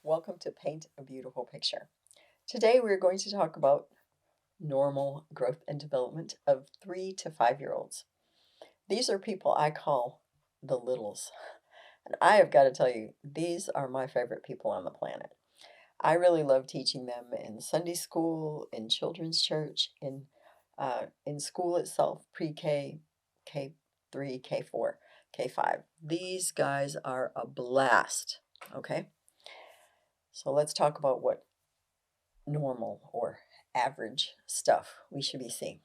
Welcome to Paint a Beautiful Picture. Today we're going to talk about normal growth and development of 3 to 5 year olds. These are people I call the littles. And I have got to tell you, these are my favorite people on the planet. I really love teaching them in Sunday school, in children's church, in school itself, pre-K, K3, K4, K5. These guys are a blast. Okay, so let's talk about what normal or average stuff we should be seeing.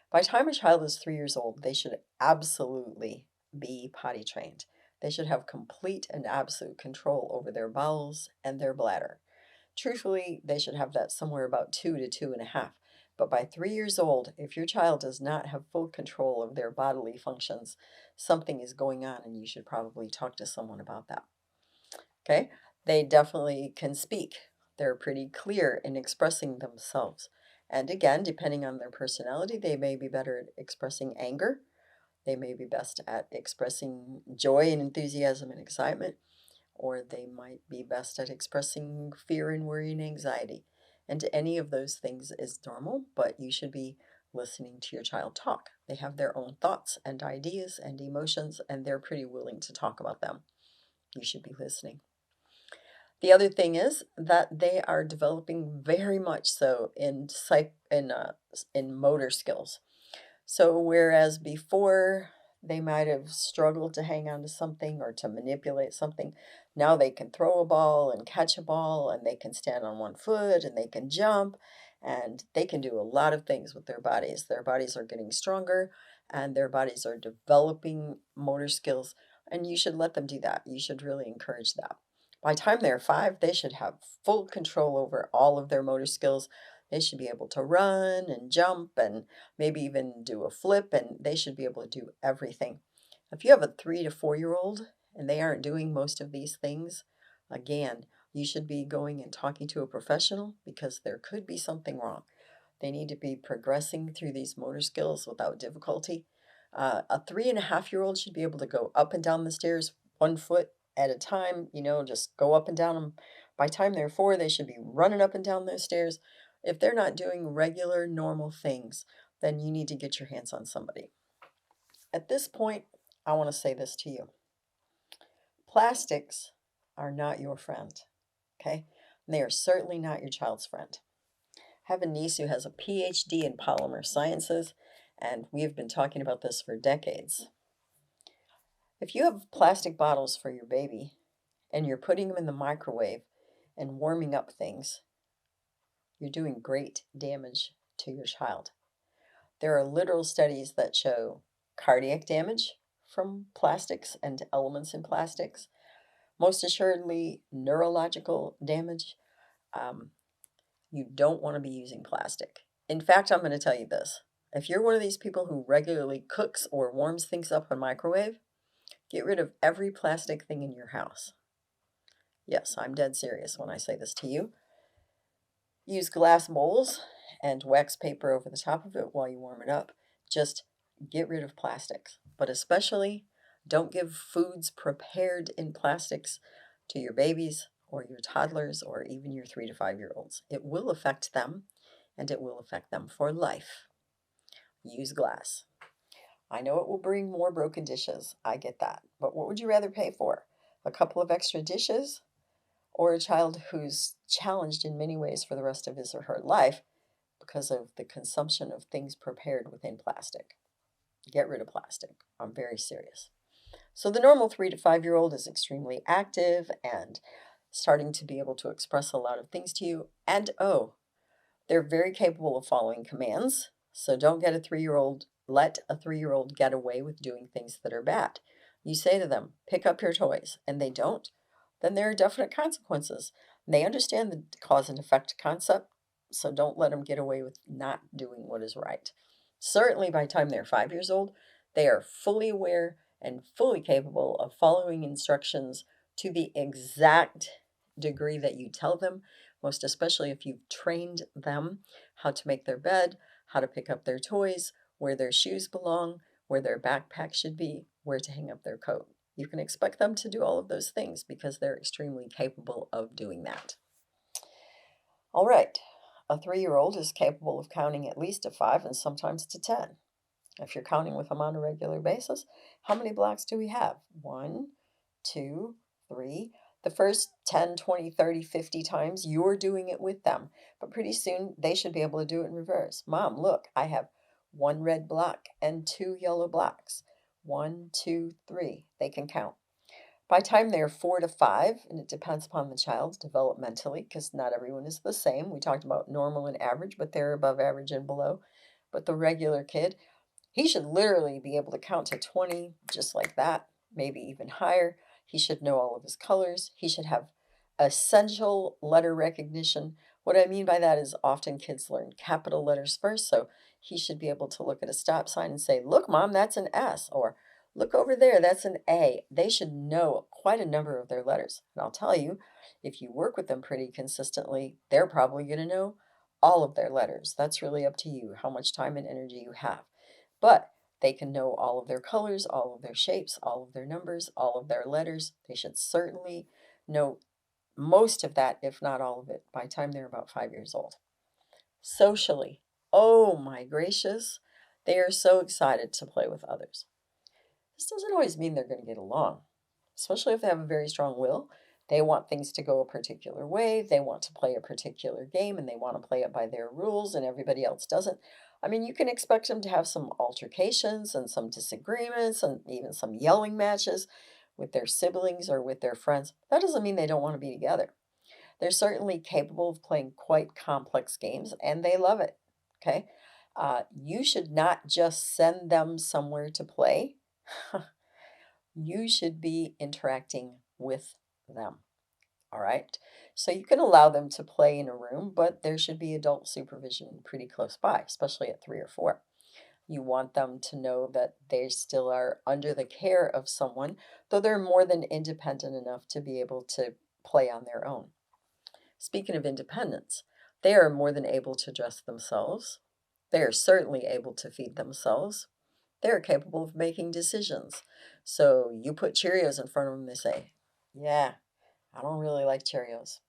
By the time a child is 3 years old, they should absolutely be potty trained. They should have complete and absolute control over their bowels and their bladder. Truthfully, they should have that somewhere about 2 to 2.5. But by 3 years old, if your child does not have full control of their bodily functions, something is going on and you should probably talk to someone about that. Okay? They definitely can speak. They're pretty clear in expressing themselves. And again, depending on their personality, they may be better at expressing anger. They may be best at expressing joy and enthusiasm and excitement, or they might be best at expressing fear and worry and anxiety. And any of those things is normal, but you should be listening to your child talk. They have their own thoughts and ideas and emotions, and they're pretty willing to talk about them. You should be listening. The other thing is that they are developing very much so in motor skills. So whereas before they might have struggled to hang on to something or to manipulate something, now they can throw a ball and catch a ball, and they can stand on one foot, and they can jump, and they can do a lot of things with their bodies. Their bodies are getting stronger, and their bodies are developing motor skills, and you should let them do that. You should really encourage that. By the time they're 5, they should have full control over all of their motor skills. They should be able to run and jump and maybe even do a flip, and they should be able to do everything. If you have a 3 to 4 year old and they aren't doing most of these things, again, you should be going and talking to a professional because there could be something wrong. They need to be progressing through these motor skills without difficulty. A 3.5 year old should be able to go up and down the stairs 1 foot at a time, just go up and down them. By the time they're 4, they should be running up and down those stairs. If they're not doing regular, normal things, then you need to get your hands on somebody. At this point, I want to say this to you. Plastics are not your friend, okay? And they are certainly not your child's friend. I have a niece who has a PhD in polymer sciences, and we have been talking about this for decades. If you have plastic bottles for your baby and you're putting them in the microwave and warming up things, you're doing great damage to your child. There are literal studies that show cardiac damage from plastics and elements in plastics, most assuredly neurological damage. Um, you don't want to be using plastic. In fact, I'm going to tell you this. If you're one of these people who regularly cooks or warms things up in microwave, get rid of every plastic thing in your house. Yes, I'm dead serious when I say this to you. Use glass bowls and wax paper over the top of it while you warm it up. Just get rid of plastics, but especially don't give foods prepared in plastics to your babies or your toddlers or even your 3 to 5 year olds. It will affect them, and it will affect them for life. Use glass. I know it will bring more broken dishes. I get that. But what would you rather pay for? A couple of extra dishes or a child who's challenged in many ways for the rest of his or her life because of the consumption of things prepared within plastic? Get rid of plastic. I'm very serious. So the normal 3 to 5 year old is extremely active and starting to be able to express a lot of things to you. And they're very capable of following commands. So don't let a 3 year old get away with doing things that are bad. You say to them, pick up your toys, and they don't, then there are definite consequences. They understand the cause and effect concept, so don't let them get away with not doing what is right. Certainly by the time they're 5 years old, they are fully aware and fully capable of following instructions to the exact degree that you tell them, most especially if you've trained them how to make their bed, how to pick up their toys, where their shoes belong, where their backpack should be, where to hang up their coat. You can expect them to do all of those things because they're extremely capable of doing that. All right, a 3-year-old is capable of counting at least to 5 and sometimes to 10. If you're counting with them on a regular basis, how many blocks do we have? 1, 2, 3. The first 10, 20, 30, 50 times, you're doing it with them. But pretty soon, they should be able to do it in reverse. Mom, look, I have 1 red block and 2 yellow blocks. 1, 2, 3. They can count. By the time they're 4 to 5, and it depends upon the child developmentally, because not everyone is the same. We talked about normal and average, but they're above average and below. But the regular kid, he should literally be able to count to 20 just like that, maybe even higher. He should know all of his colors. He should have essential letter recognition. What I mean by that is often kids learn capital letters first, so he should be able to look at a stop sign and say, "Look, Mom, that's an S," or "Look over there, that's an A." They should know quite a number of their letters. And I'll tell you, if you work with them pretty consistently, they're probably going to know all of their letters. That's really up to you, how much time and energy you have. But they can know all of their colors, all of their shapes, all of their numbers, all of their letters. They should certainly know most of that, if not all of it, by the time they're about 5 years old. Socially, oh my gracious, they are so excited to play with others. This doesn't always mean they're going to get along, especially if they have a very strong will. They want things to go a particular way. They want to play a particular game and they want to play it by their rules and everybody else doesn't. I mean, you can expect them to have some altercations and some disagreements and even some yelling matches with their siblings or with their friends. That doesn't mean they don't want to be together. They're certainly capable of playing quite complex games and they love it. Okay. You should not just send them somewhere to play. You should be interacting with them. All right. So you can allow them to play in a room, but there should be adult supervision pretty close by, especially at 3 or 4. You want them to know that they still are under the care of someone, though they're more than independent enough to be able to play on their own. Speaking of independence, they are more than able to dress themselves. They are certainly able to feed themselves. They're capable of making decisions. So you put Cheerios in front of them, they say, "Yeah, I don't really like Cheerios."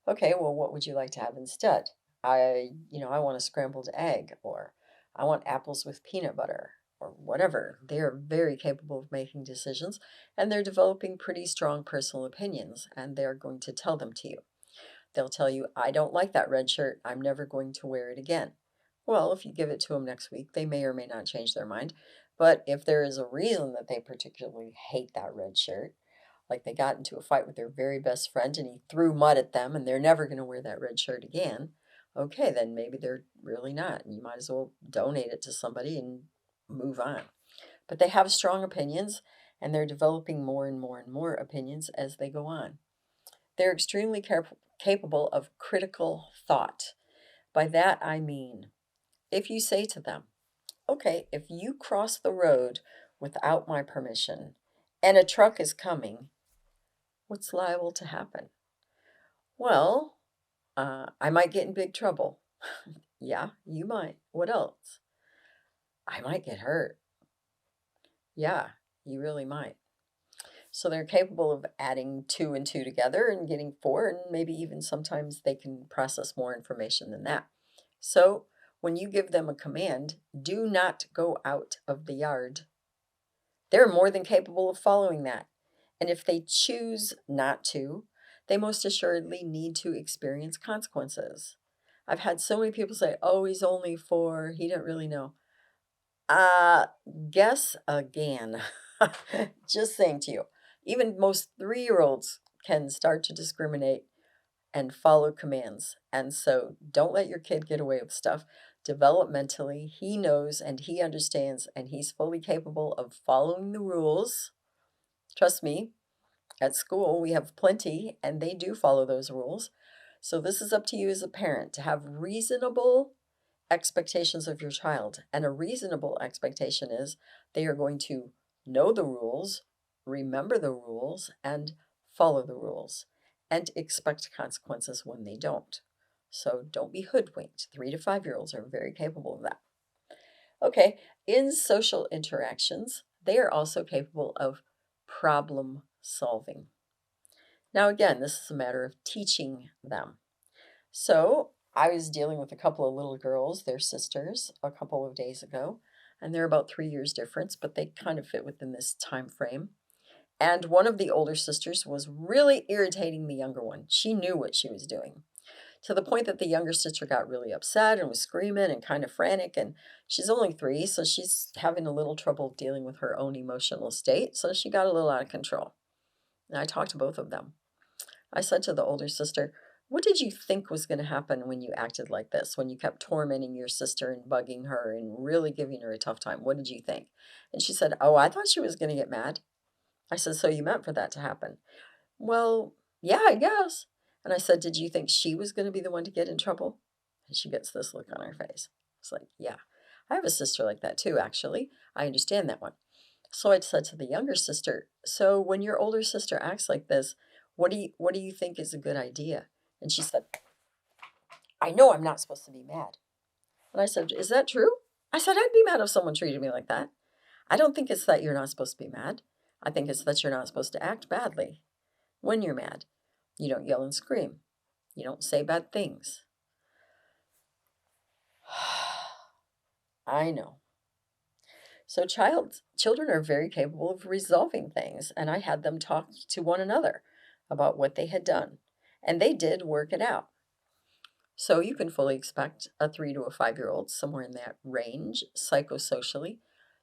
Okay, well, what would you like to have instead? I want a scrambled egg, or I want apples with peanut butter, or whatever. They are very capable of making decisions, and they're developing pretty strong personal opinions, and they're going to tell them to you. They'll tell you, "I don't like that red shirt. I'm never going to wear it again." Well, if you give it to them next week, they may or may not change their mind. But if there is a reason that they particularly hate that red shirt, like they got into a fight with their very best friend and he threw mud at them and they're never going to wear that red shirt again, okay, then maybe they're really not. And you might as well donate it to somebody and move on. But they have strong opinions and they're developing more and more and more opinions as they go on. They're extremely capable of critical thought. By that I mean, if you say to them, "Okay, if you cross the road without my permission and a truck is coming, what's liable to happen?" "Well, I might get in big trouble." "Yeah, you might. What else?" "I might get hurt." "Yeah, you really might." So they're capable of adding 2 and 2 together and getting 4, and maybe even sometimes they can process more information than that. So when you give them a command, "Do not go out of the yard," they're more than capable of following that. And if they choose not to, they most assuredly need to experience consequences. I've had so many people say, "Oh, he's only 4, he didn't really know." Uh, guess again. Just saying to you, even most 3-year-olds can start to discriminate and follow commands. And so don't let your kid get away with stuff. Developmentally, he knows and he understands and he's fully capable of following the rules. Trust me, at school we have plenty and they do follow those rules. So this is up to you as a parent to have reasonable expectations of your child. And a reasonable expectation is they are going to know the rules, remember the rules, and follow the rules, and expect consequences when they don't. So don't be hoodwinked. 3 to 5-year-olds are very capable of that. Okay, in social interactions, they are also capable of problem solving. Now, again, this is a matter of teaching them. So I was dealing with a couple of little girls, their sisters, a couple of days ago, and they're about 3 years difference, but they kind of fit within this time frame. And one of the older sisters was really irritating the younger one. She knew what she was doing, to the point that the younger sister got really upset and was screaming and kind of frantic. And she's only 3, so she's having a little trouble dealing with her own emotional state. So she got a little out of control. And I talked to both of them. I said to the older sister, "What did you think was going to happen when you acted like this, when you kept tormenting your sister and bugging her and really giving her a tough time? What did you think?" And she said, "Oh, I thought she was going to get mad." I said, "So you meant for that to happen?" "Well, yeah, I guess." And I said, "Did you think she was going to be the one to get in trouble?" And she gets this look on her face. It's like, yeah, I have a sister like that too, actually. I understand that one. So I said to the younger sister, "So when your older sister acts like this, what do you think is a good idea?" And she said, "I know I'm not supposed to be mad." And I said, "Is that true?" I said, "I'd be mad if someone treated me like that. I don't think it's that you're not supposed to be mad. I think it's that you're not supposed to act badly when you're mad. You don't yell and scream. You don't say bad things." I know. So children are very capable of resolving things, and I had them talk to one another about what they had done, and they did work it out. So you can fully expect a 3 to 5 year old, somewhere in that range, psychosocially,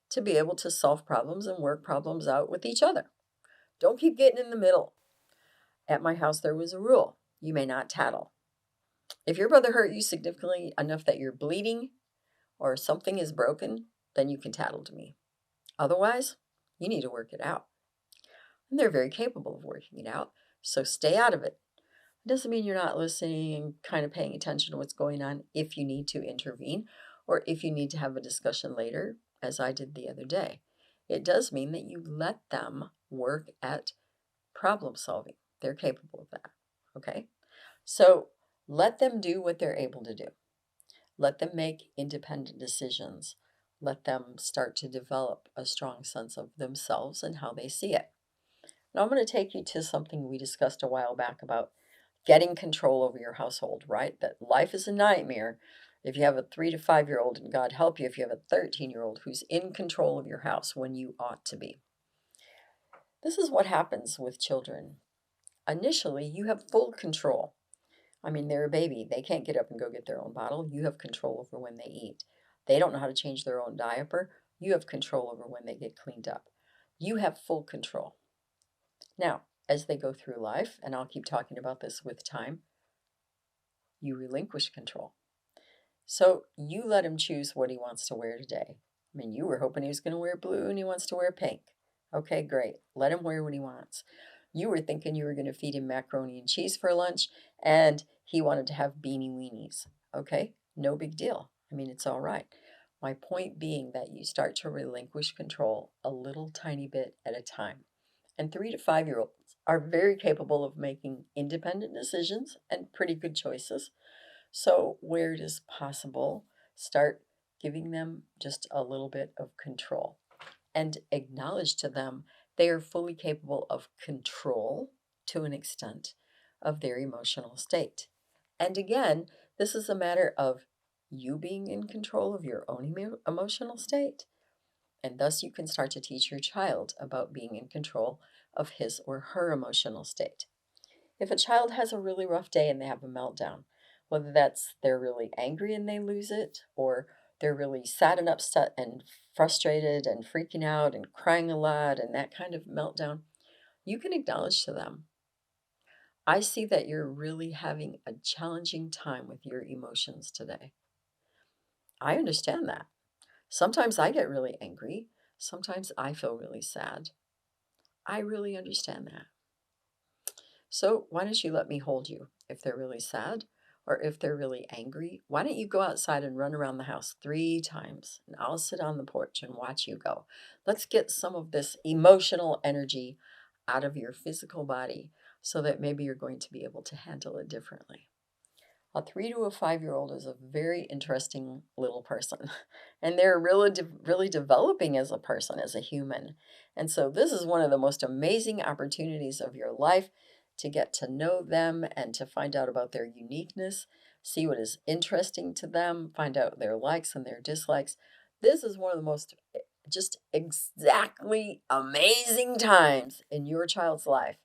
to be able to solve problems and work problems out with each other. Don't keep getting in the middle. At my house, there was a rule: you may not tattle. If your brother hurt you significantly enough that you're bleeding or something is broken, then you can tattle to me. Otherwise, you need to work it out. And they're very capable of working it out, so stay out of it. It doesn't mean you're not listening and kind of paying attention to what's going on if you need to intervene or if you need to have a discussion later, as I did the other day. It does mean that you let them work at problem solving. They're capable of that. Okay? So let them do what they're able to do. Let them make independent decisions. Let them start to develop a strong sense of themselves and how they see it. Now, I'm going to take you to something we discussed a while back about getting control over your household, right? That life is a nightmare if you have a 3 to 5 year old, and God help you if you have a 13-year-old who's in control of your house when you ought to be. This is what happens with children. Initially, you have full control. I mean, they're a baby. They can't get up and go get their own bottle. You have control over when they eat. They don't know how to change their own diaper. You have control over when they get cleaned up. You have full control. Now, as they go through life, and I'll keep talking about this with time, you relinquish control. So you let him choose what he wants to wear today. I mean, you were hoping he was going to wear blue and he wants to wear pink. Okay, great. Let him wear what he wants. You were thinking you were going to feed him macaroni and cheese for lunch and he wanted to have beanie weenies. Okay, no big deal. I mean, it's all right. My point being that you start to relinquish control a little tiny bit at a time. And 3 to 5 year olds are very capable of making independent decisions and pretty good choices. So, where it is possible, start giving them just a little bit of control and acknowledge to them they are fully capable of control to an extent of their emotional state. And again, this is a matter of you being in control of your own emotional state. And thus, you can start to teach your child about being in control of his or her emotional state. If a child has a really rough day and they have a meltdown, whether that's they're really angry and they lose it, or they're really sad and upset and frustrated and freaking out and crying a lot and that kind of meltdown, you can acknowledge to them, "I see that you're really having a challenging time with your emotions today. I understand that. Sometimes I get really angry. Sometimes I feel really sad. I really understand that. So why don't you let me hold you if they're really sad or if they're really angry? Why don't you go outside and run around the house 3 times and I'll sit on the porch and watch you go. Let's get some of this emotional energy out of your physical body so that maybe you're going to be able to handle it differently." A 3 to 5 year old is a very interesting little person, and they're really developing as a person, as a human. And so, this is one of the most amazing opportunities of your life to get to know them and to find out about their uniqueness, see what is interesting to them, find out their likes and their dislikes. This is one of the most just exactly amazing times in your child's life.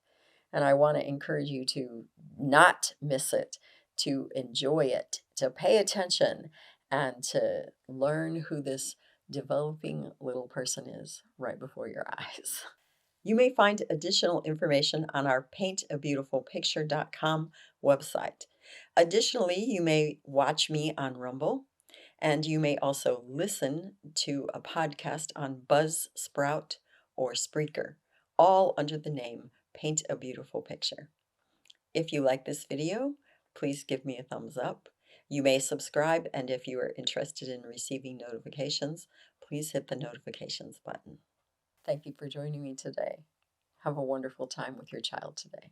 And I want to encourage you to not miss it, to enjoy it, to pay attention, and to learn who this developing little person is right before your eyes. You may find additional information on our paintabeautifulpicture.com website. Additionally, you may watch me on Rumble, and you may also listen to a podcast on Buzzsprout or Spreaker, all under the name Paint a Beautiful Picture. If you like this video, please give me a thumbs up. You may subscribe, and if you are interested in receiving notifications, please hit the notifications button. Thank you for joining me today. Have a wonderful time with your child today.